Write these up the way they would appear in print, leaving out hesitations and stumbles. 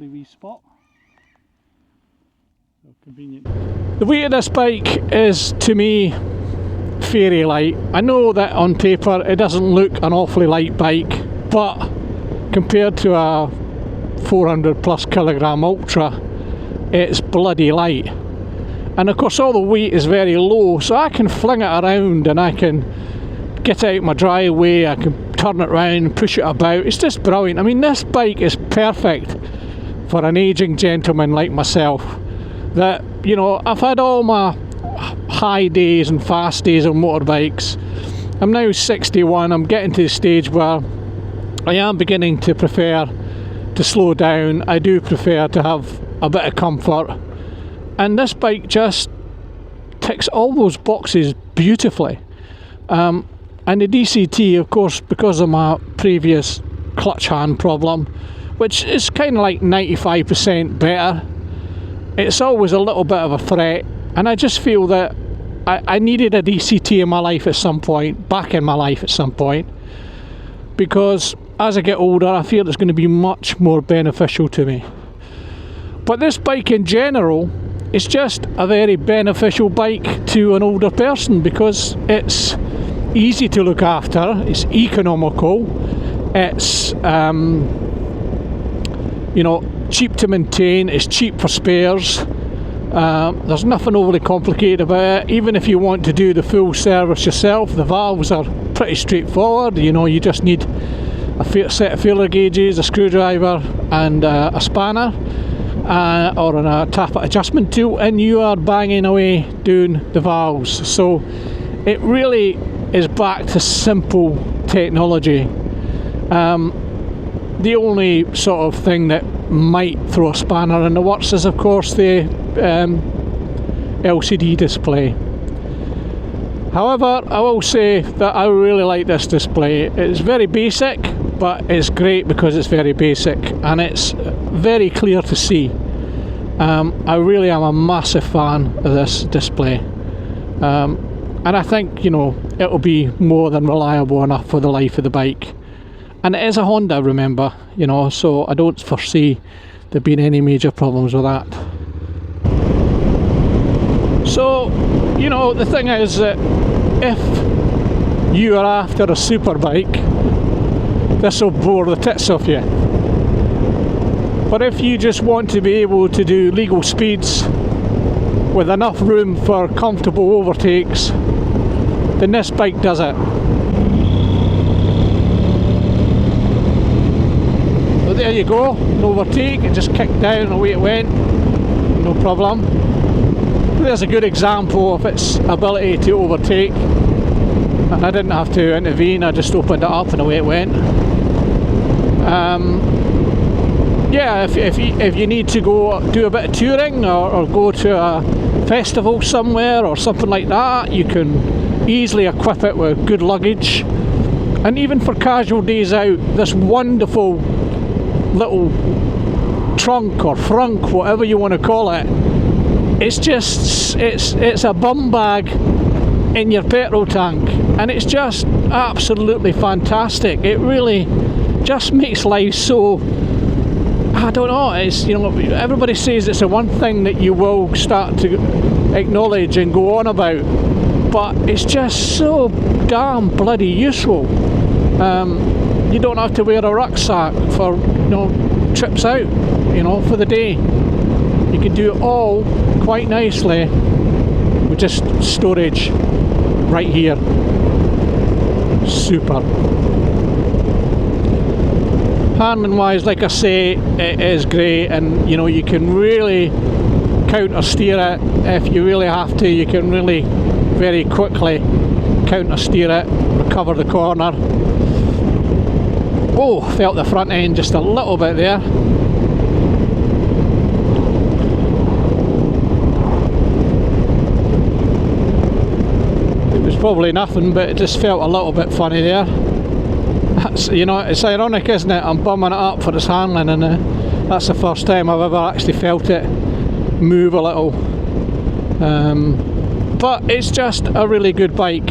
lovely wee spot. So convenient. The weight of this bike is, to me, fairy light. I know that on paper it doesn't look an awfully light bike, but compared to a 400 plus kilogram Ultra, it's bloody light. And of course all the weight is very low, so I can fling it around and I can get out my driveway, I can turn it around, push it about. It's just brilliant. I mean, this bike is perfect for an aging gentleman like myself. That, you know, I've had all my high days and fast days on motorbikes. I'm now 61, I'm getting to the stage where I am beginning to prefer to slow down. I do prefer to have a bit of comfort, and this bike just ticks all those boxes beautifully. And the DCT, of course, because of my previous clutch hand problem, which is kind of like 95% better, it's always a little bit of a threat, and I just feel that I needed a DCT in my life at some point, back in my life at some point, because as I get older I feel it's going to be much more beneficial to me. But this bike in general is just a very beneficial bike to an older person, because it's easy to look after, it's economical, it's you know, cheap to maintain, it's cheap for spares. There's nothing overly complicated about it. Even if you want to do the full service yourself, the valves are pretty straightforward. You know, you just need a set of feeler gauges, a screwdriver and a spanner or a tappet adjustment tool, and you are banging away doing the valves. So it really is back to simple technology. The only sort of thing that might throw a spanner in the works is, of course, the LCD display. However, I will say that I really like this display. It's very basic, but it's great because it's very basic and it's very clear to see. I really am a massive fan of this display, and I think, you know, it'll be more than reliable enough for the life of the bike. And it is a Honda, remember, you know, so I don't foresee there being any major problems with that. So, you know, the thing is that if you are after a super bike, this will bore the tits off you. But if you just want to be able to do legal speeds with enough room for comfortable overtakes, then this bike does it. So there you go, an overtake, it just kicked down, away it went, no problem. There's a good example of its ability to overtake, and I didn't have to intervene, I just opened it up and away it went. Yeah, if you need to go do a bit of touring or go to a festival somewhere or something like that, you can easily equip it with good luggage. And even for casual days out, this wonderful little trunk or frunk, whatever you want to call it, it's just, it's a bum bag in your petrol tank, and it's just absolutely fantastic. It really just makes life so, I don't know, it's, you know, everybody says it's the one thing that you will start to acknowledge and go on about, but it's just so damn bloody useful. You don't have to wear a rucksack for, you know, trips out, you know, for the day. You can do it all quite nicely with just storage right here. Super. Handling wise, like I say, it is great, and you know, you can really counter steer it if you really have to. You can really very quickly counter steer it, recover the corner. Oh, felt the front end just a little bit there. It was probably nothing, but it just felt a little bit funny there. That's, you know, it's ironic, isn't it? I'm bumming it up for its handling, and that's the first time I've ever actually felt it move a little. But it's just a really good bike.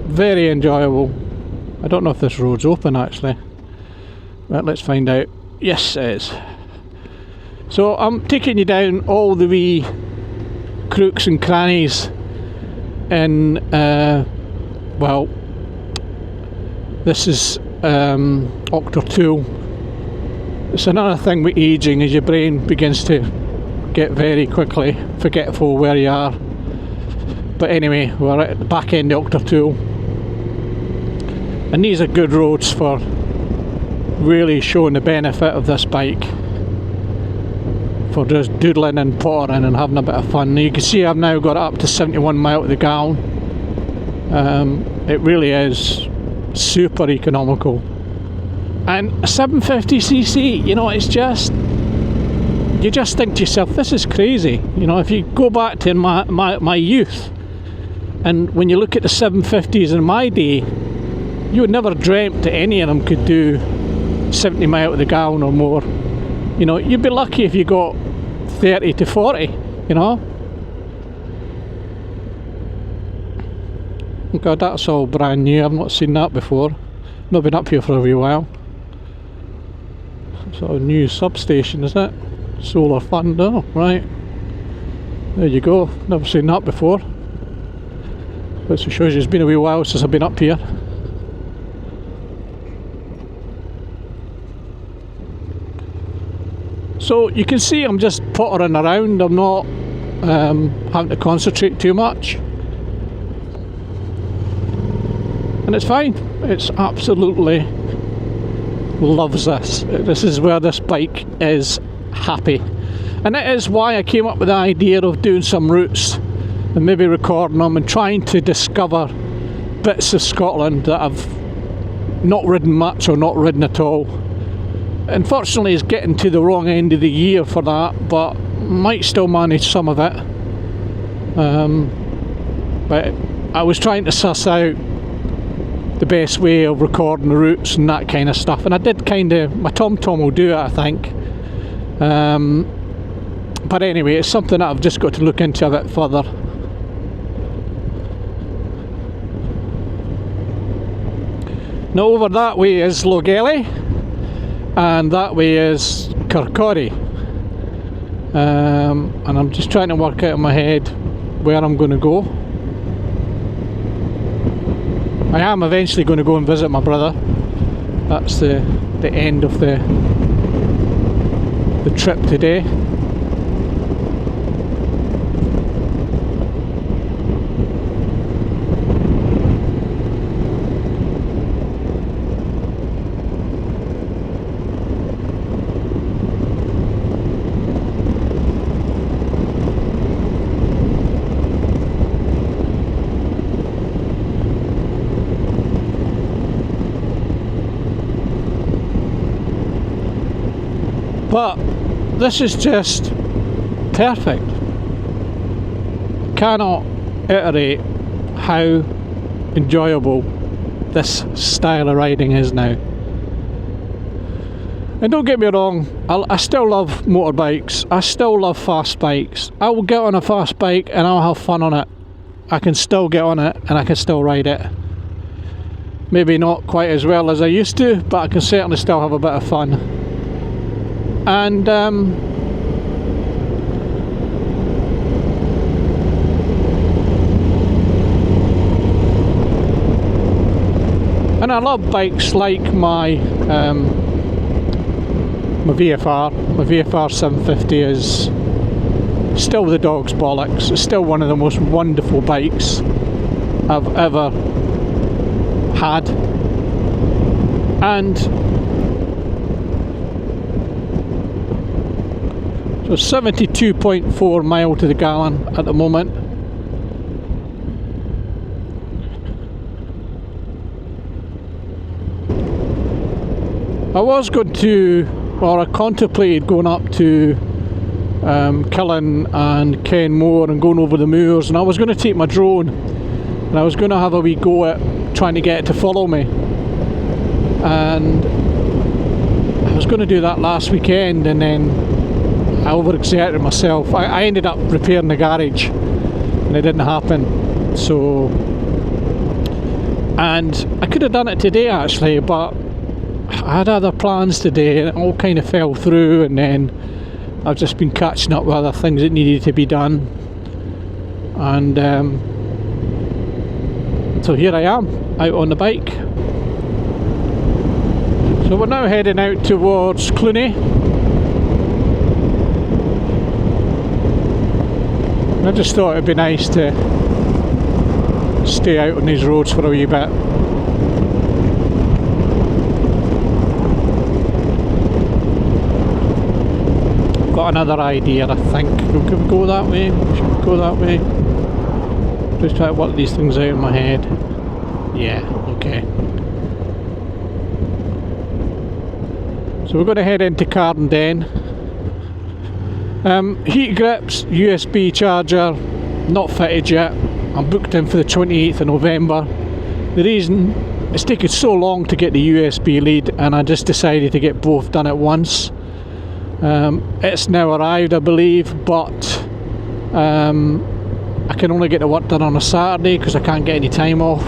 Very enjoyable. I don't know if this road's open actually. Right, let's find out. Yes, it is. So I'm taking you down all the wee crooks and crannies in, well, this is Octor Tool. It's another thing with ageing, as your brain begins to get very quickly forgetful where you are. But anyway, we're at the back end of Octor Tool, and these are good roads for really showing the benefit of this bike, for just doodling and pottering and having a bit of fun. Now you can see I've now got it up to 71 miles to the gallon. It really is super economical, and a 750cc, you know, it's just, you just think to yourself, this is crazy. You know, if you go back to my youth, and when you look at the 750s in my day, you would never dreamt that any of them could do 70 miles to the gallon or more. You know, you'd be lucky if you got 30 to 40, you know. Oh God, that's all brand new. I've not seen that before. Not been up here for a wee while. Sort of new substation, isn't it? Solar fund, oh, right. There you go. Never seen that before. But it shows you it's been a wee while since I've been up here. So you can see I'm just pottering around. I'm not having to concentrate too much. And it's fine. It's absolutely loves this. This is where this bike is happy. And it is why I came up with the idea of doing some routes and maybe recording them and trying to discover bits of Scotland that I've not ridden much or not ridden at all. Unfortunately, it's getting to the wrong end of the year for that, but might still manage some of it. But I was trying to suss out the best way of recording the routes and that kind of stuff, and I did kind of, my TomTom will do it, I think. But anyway, it's something that I've just got to look into a bit further. Now over that way is Logelly, and that way is Kirkcaldy. And I'm just trying to work out in my head where I'm going to go. I am eventually going to go and visit my brother. That's the end of the trip today. But this is just perfect. Cannot iterate how enjoyable this style of riding is now. And don't get me wrong, I still love motorbikes, I still love fast bikes. I will get on a fast bike and I'll have fun on it. I can still get on it and I can still ride it. Maybe not quite as well as I used to, but I can certainly still have a bit of fun. And I love bikes like my VFR. My VFR 750 is still the dog's bollocks. It's still one of the most wonderful bikes I've ever had. And so 72.4 miles to the gallon at the moment. I was going to, or I contemplated going up to Killen and Kenmore and going over the moors, and I was going to take my drone and I was going to have a wee go at trying to get it to follow me. And I was going to do that last weekend, and then I overexerted myself. I ended up repairing the garage and it didn't happen. So, and I could have done it today actually, but I had other plans today and it all kind of fell through, and then I've just been catching up with other things that needed to be done, and so here I am out on the bike. So we're now heading out towards Cluny. I just thought it'd be nice to stay out on these roads for a wee bit. Got another idea, I think. Could we go that way? Should we go that way? Just try to work these things out in my head. Yeah, okay. So we're going to head into Cardenden. Heat grips, USB charger, not fitted yet. I'm booked in for the 28th of November. The reason, it's taken so long to get the USB lead, and I just decided to get both done at once. It's now arrived, I believe, but I can only get the work done on a Saturday because I can't get any time off.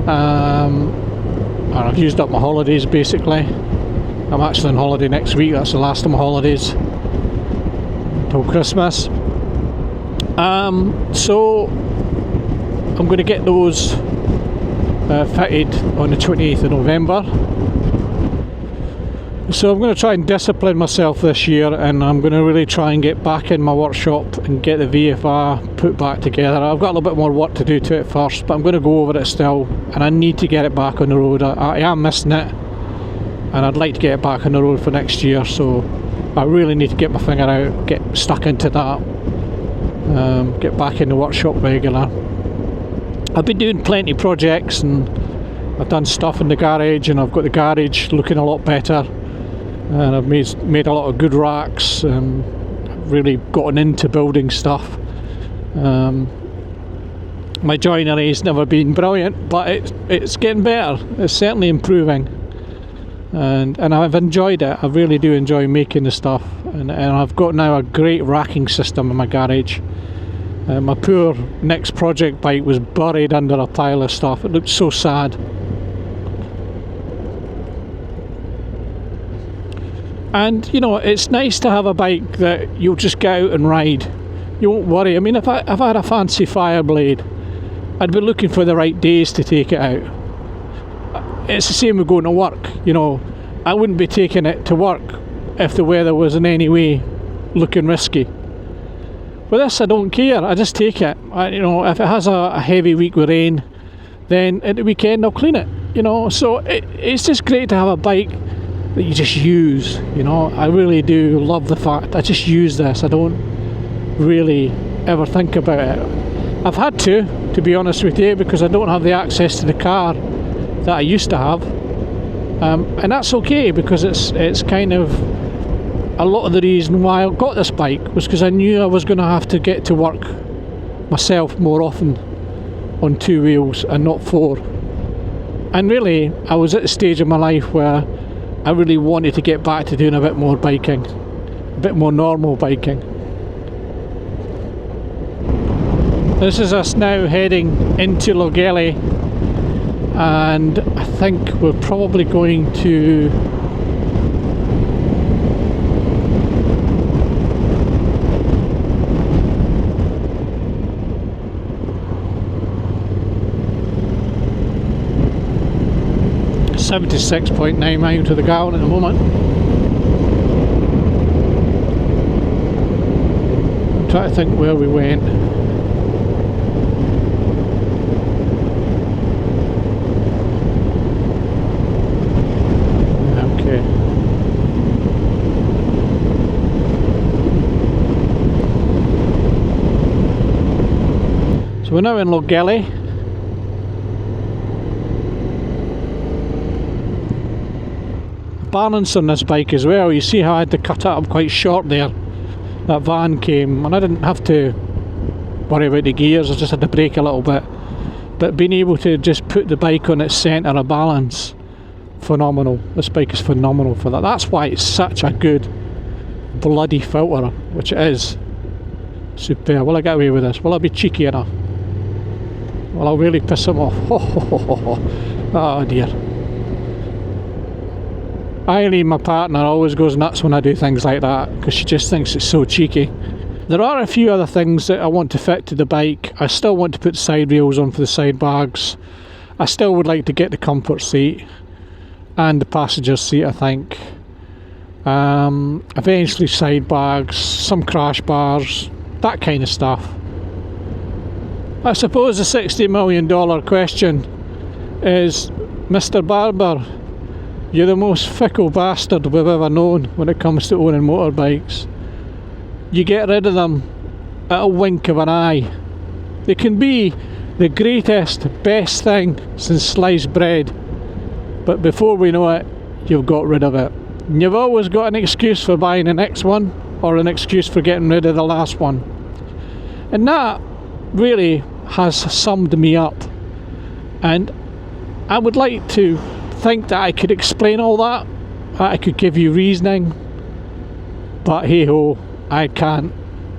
And I've used up my holidays basically. I'm actually on holiday next week, that's the last of my holidays till Christmas. So I'm going to get those fitted on the 28th of November. So I'm going to try and discipline myself this year, and I'm going to really try and get back in my workshop and get the VFR put back together. I've got a little bit more work to do to it first, but I'm going to go over it still, and I need to get it back on the road. I am missing it, and I'd like to get it back on the road for next year, so I really need to get my finger out, get stuck into that, get back in the workshop regular. I've been doing plenty of projects, and I've done stuff in the garage, and I've got the garage looking a lot better. And I've made a lot of good racks, and really gotten into building stuff. My joinery's never been brilliant, but it's getting better. It's certainly improving, and I've enjoyed it. I really do enjoy making the stuff, and I've got now a great racking system in my garage. My poor next project bike was buried under a pile of stuff. It looked so sad. And you know, it's nice to have a bike that you'll just get out and ride. You won't worry. I mean, if I had a fancy Fireblade, I'd be looking for the right days to take it out. It's the same with going to work. You know, I wouldn't be taking it to work if the weather was in any way looking risky. With this, I don't care. I just take it. You know, if it has a heavy week with rain, then at the weekend I'll clean it. You know, so it's just great to have a bike that you just use. You know, I really do love the fact I just use this. I don't really ever think about it. I've had to be honest with you, because I don't have the access to the car that I used to have, and that's okay, because it's kind of a lot of the reason why I got this bike was because I knew I was going to have to get to work myself more often on two wheels and not four. And really, I was at the stage of my life where I really wanted to get back to doing a bit more biking, a bit more normal biking. This is us now heading into Logelli, and I think we're probably going to .9 miles to the gallon at the moment. I'm trying to think where we went. Okay. So we're now in Logelli. Balance on this bike as well. You see how I had to cut it up quite short there. That van came and I didn't have to worry about the gears, I just had to brake a little bit. But being able to just put the bike on its centre of balance, phenomenal. This bike is phenomenal for that. That's why it's such a good bloody filter, which it is. Superb. Will I get away with this? Will I be cheeky enough? Will I really piss him off? Oh dear. Eileen, my partner, always goes nuts when I do things like that because she just thinks it's so cheeky. There are a few other things that I want to fit to the bike. I still want to put side rails on for the side bags. I still would like to get the comfort seat and the passenger seat, I think. Eventually side bags, some crash bars, that kind of stuff. I suppose the $60 million question is, Mr. Barber, you're the most fickle bastard we've ever known when it comes to owning motorbikes. You get rid of them at a wink of an eye. They can be the greatest, best thing since sliced bread, but before we know it, you've got rid of it. And you've always got an excuse for buying the next one, or an excuse for getting rid of the last one. And that really has summed me up. And I would like to think that I could explain all that I could give you reasoning, but hey ho, I can't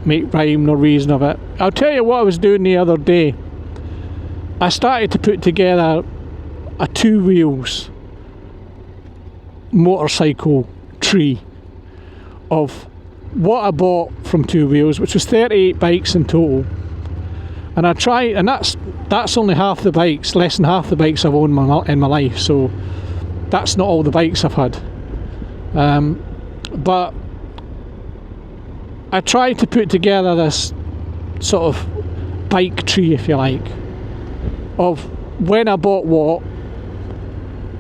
make rhyme nor reason of it. I'll tell you what I was doing the other day. I started to put together a 2 wheels motorcycle tree of what I bought from 2 wheels, which was 38 bikes in total. And I tried, and that's only half the bikes, less than half the bikes I've owned in my life, so that's not all the bikes I've had. But I tried to put together this sort of bike tree, if you like, of when I bought what,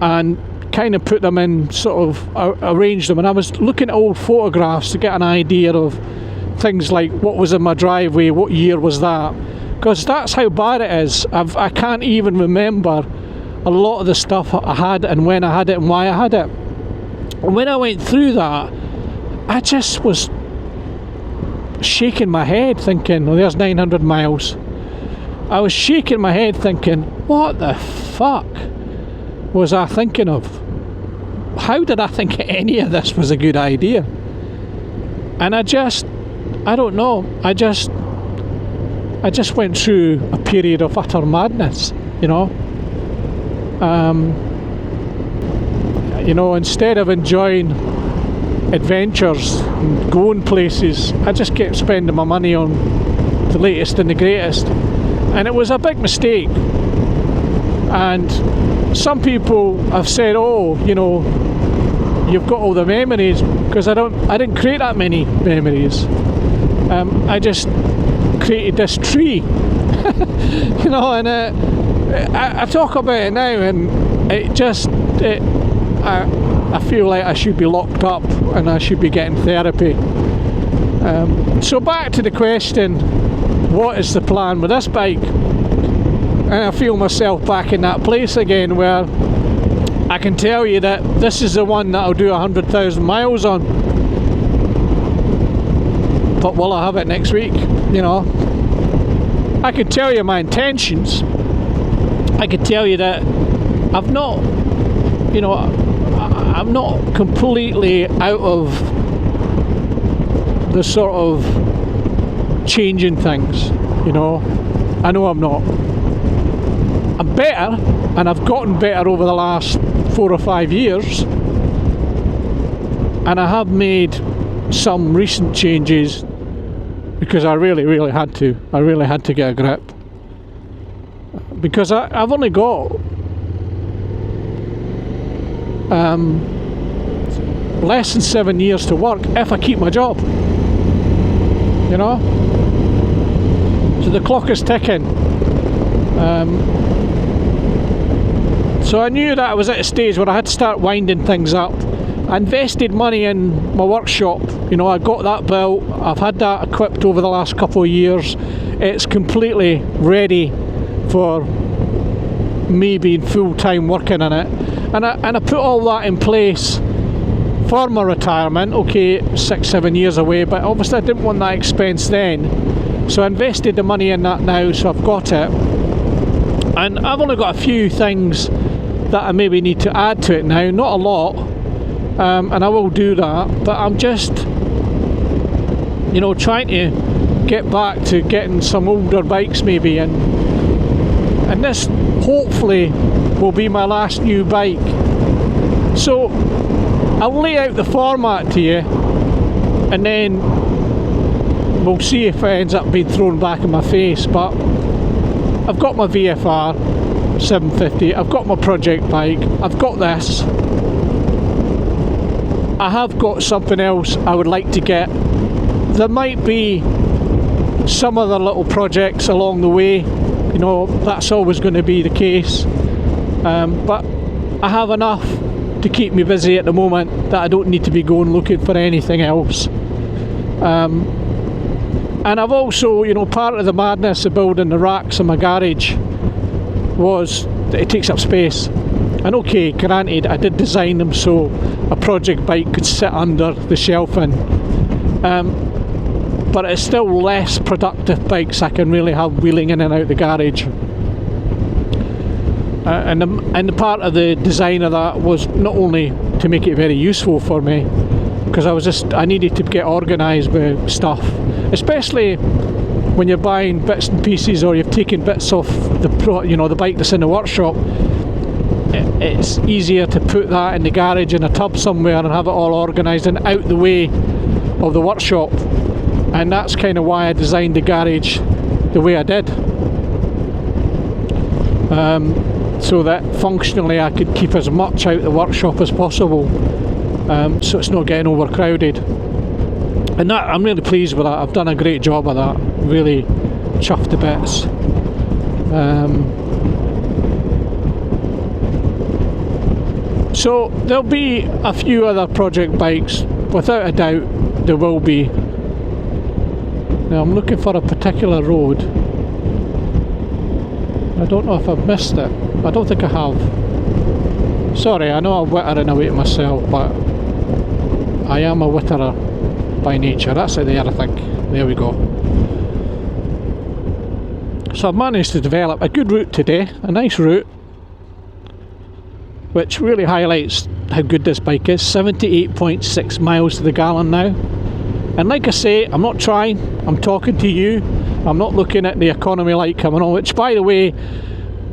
and kind of put them in, sort of arrange them. And I was looking at old photographs to get an idea of things like what was in my driveway, what year was that, because that's how bad it is. I can't even remember a lot of the stuff I had and when I had it and why I had it. And when I went through that, I just was shaking my head thinking, well, there's 900 miles. I was shaking my head thinking, what the fuck was I thinking of? How did I think any of this was a good idea? And I don't know, I just went through a period of utter madness, you know. Instead of enjoying adventures and going places, I just kept spending my money on the latest and the greatest, and it was a big mistake. And some people have said, oh, you've got all the memories, because I didn't create that many memories. I just created this tree. And I talk about it now, and I feel like I should be locked up and I should be getting therapy. So back to the question, what is the plan with this bike? And I feel myself back in that place again where I can tell you that this is the one that I'll do 100,000 miles on. But will I have it next week? I could tell you my intentions. I could tell you that I'm not completely out of the sort of changing things, I know I'm not. I'm better, and I've gotten better over the last 4 or 5 years, and I have made some recent changes because I really had to. I really had to get a grip, because I've only got less than 7 years to work if I keep my job, so the clock is ticking. So I knew that I was at a stage where I had to start winding things up. I invested money in my workshop, I got that built, I've had that equipped over the last couple of years. It's completely ready for me being full-time working in it, and I put all that in place for my retirement. Okay, 6-7 years away, but obviously I didn't want that expense then, so I invested the money in that now, so I've got it. And I've only got a few things that I maybe need to add to it now, not a lot, and I will do that, but I'm just trying to get back to getting some older bikes maybe, and this hopefully will be my last new bike. So I'll lay out the format to you, and then we'll see if it ends up being thrown back in my face. But I've got my VFR 750, I've got my project bike, I've got this. I have got something else I would like to get. There might be some other little projects along the way, you know, that's always going to be the case. But I have enough to keep me busy at the moment that I don't need to be going looking for anything else. And I've also, you know, part of the madness of building the racks in my garage was that it takes up space. And okay, granted, I did design them so a project bike could sit under the shelving, but it's still less productive bikes I can really have wheeling in and out the garage. And the part of the design of that was not only to make it very useful for me, because I needed to get organised with stuff, especially when you're buying bits and pieces or you've taken bits off the bike that's in the workshop. It's easier to put that in the garage in a tub somewhere and have it all organised and out the way of the workshop. And that's kind of why I designed the garage the way I did, so that functionally I could keep as much out the workshop as possible, so it's not getting overcrowded. And that, I'm really pleased with that. I've done a great job of that, really chuffed to bits. So there'll be a few other project bikes, without a doubt there will be. Now I'm looking for a particular road. I don't know if I've missed it. I don't think I have. Sorry, I know I'm wittering away to myself, but I am a witterer by nature. That's it there, I think. There we go. So I've managed to develop a good route today, a nice route, which really highlights how good this bike is. 78.6 miles to the gallon now. And like I say, I'm not trying, I'm talking to you. I'm not looking at the economy light coming on, which, by the way,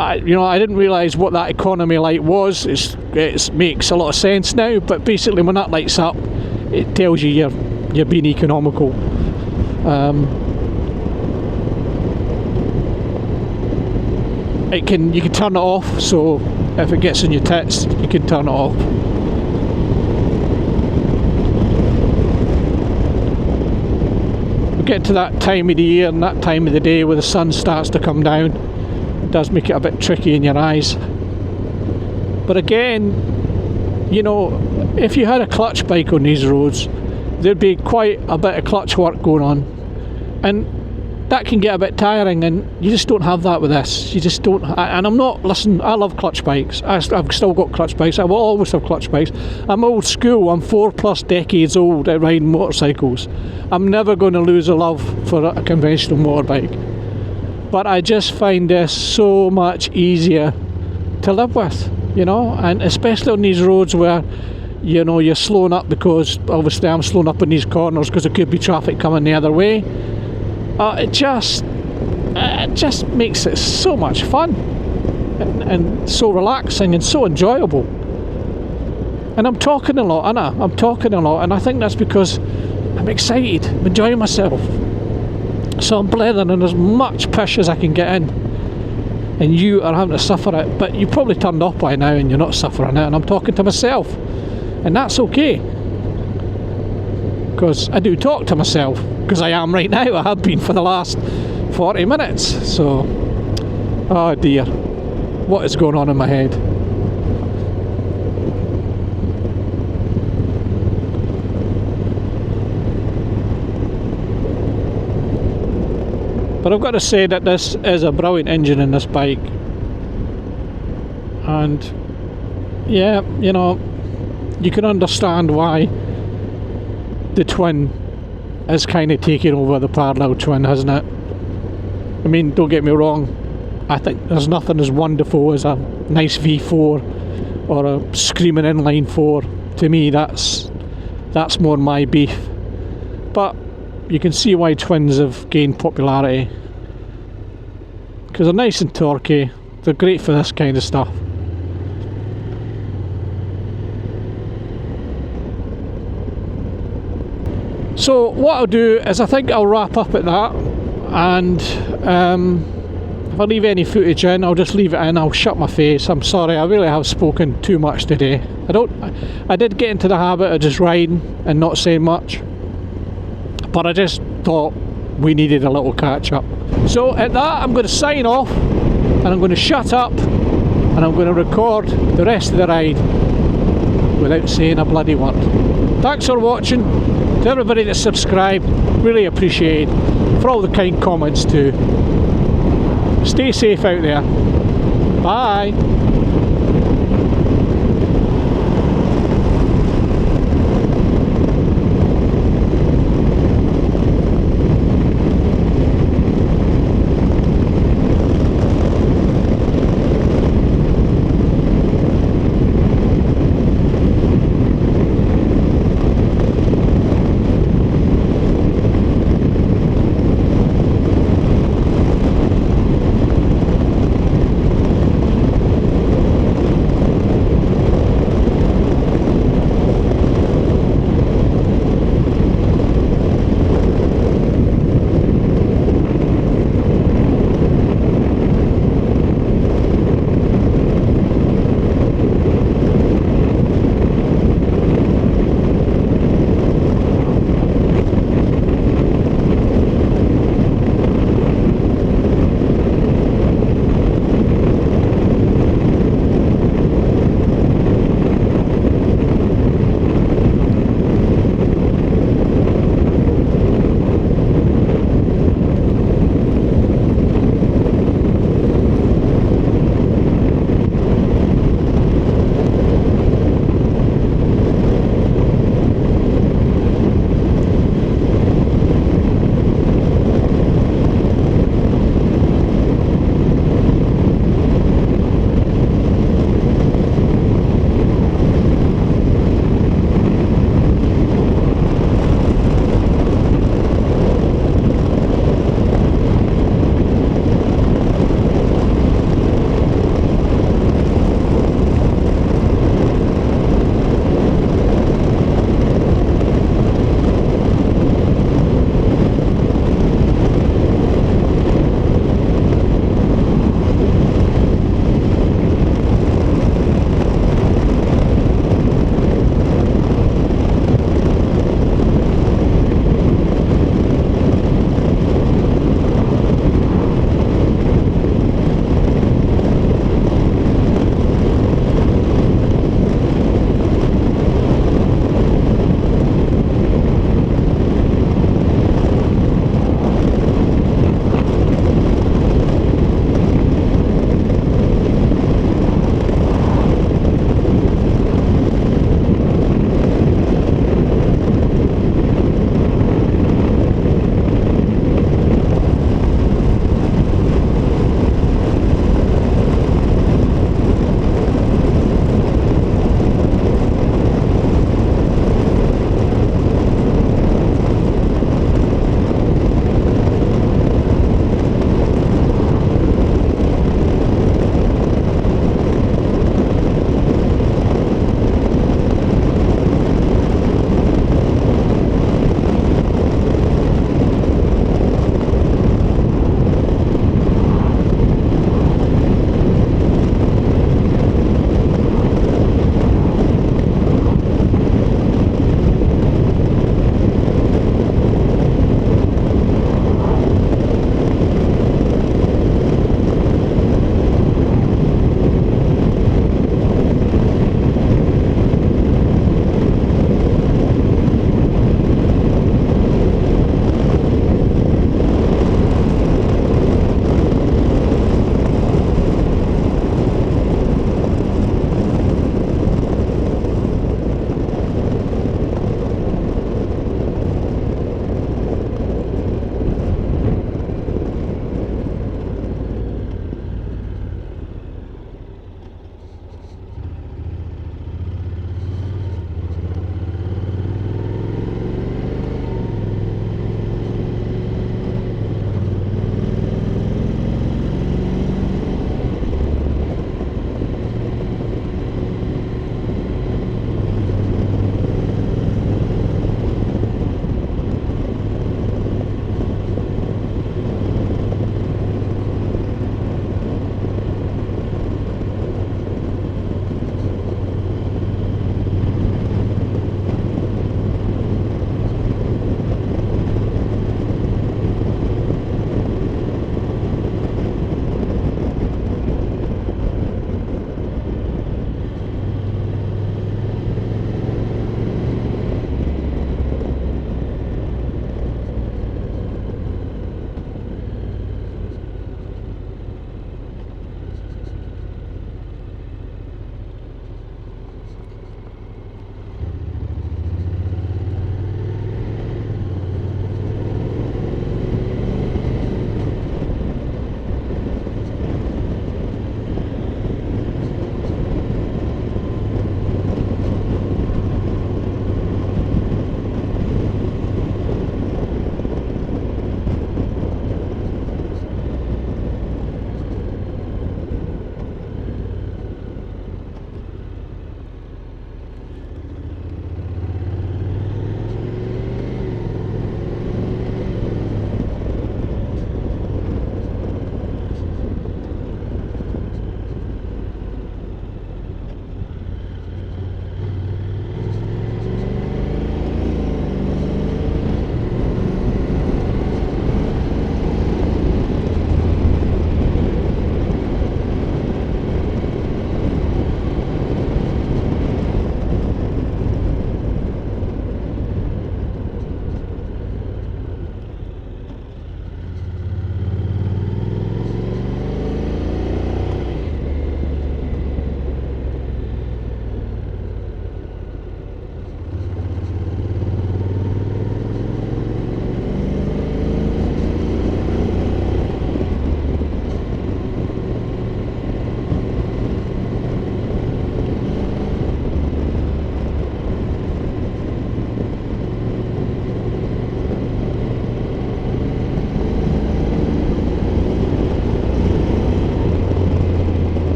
I didn't realise what that economy light was. It makes a lot of sense now, but basically when that lights up, it tells you you're being economical. You can turn it off, so if it gets in your tits, you can turn it off. We get to that time of the year and that time of the day where the sun starts to come down. It does make it a bit tricky in your eyes. But again, you know, if you had a clutch bike on these roads, there'd be quite a bit of clutch work going on, and that can get a bit tiring, and you just don't have that with this. You just don't. And I'm not, listen, I love clutch bikes. I've still got clutch bikes. I will always have clutch bikes. I'm old school. I'm 4+ decades old at riding motorcycles. I'm never going to lose a love for a conventional motorbike. But I just find this so much easier to live with, you know, and especially on these roads where, you know, you're slowing up, because obviously I'm slowing up in these corners because there could be traffic coming the other way. It just makes it so much fun and so relaxing and so enjoyable. And I'm talking a lot, aren't I? I'm talking a lot, and I think that's because I'm excited, I'm enjoying myself. So I'm blethering as much pish as I can get in, and you are having to suffer it. But you probably turned off by now and you're not suffering it, and I'm talking to myself, and that's okay, because I do talk to myself, because I am right now. I have been for the last 40 minutes. So, oh dear, what is going on in my head? But I've got to say that this is a brilliant engine in this bike, and yeah, you know, you can understand why the twin is kind of taking over the parallel twin, hasn't it? I mean, don't get me wrong, I think there's nothing as wonderful as a nice V4 or a screaming inline 4. To me, that's more my beef. But you can see why twins have gained popularity, because they're nice and torquey, they're great for this kind of stuff. So what I'll do is I think I'll wrap up at that, and if I leave any footage in, I'll just leave it in. I'll shut my face. I'm sorry, I really have spoken too much today. I did get into the habit of just riding and not saying much, but I just thought we needed a little catch up. So at that, I'm going to sign off, and I'm going to shut up, and I'm going to record the rest of the ride without saying a bloody word. Thanks for watching. To everybody that subscribed, really appreciate it. For all the kind comments too. Stay safe out there. Bye.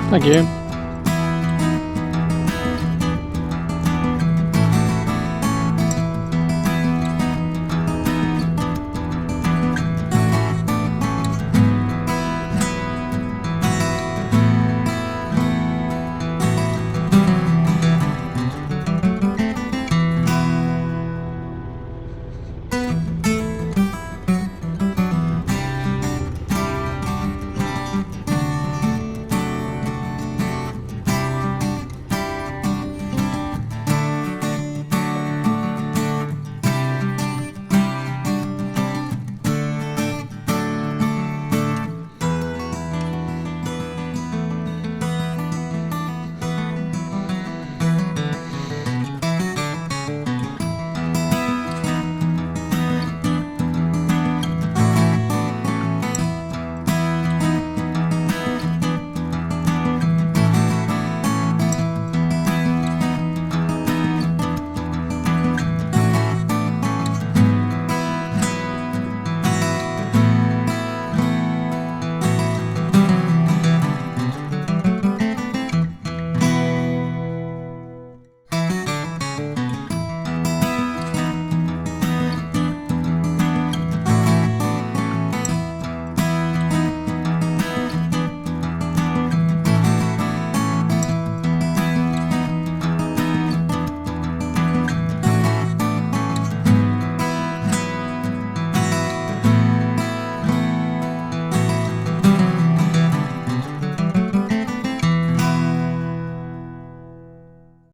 Thank you.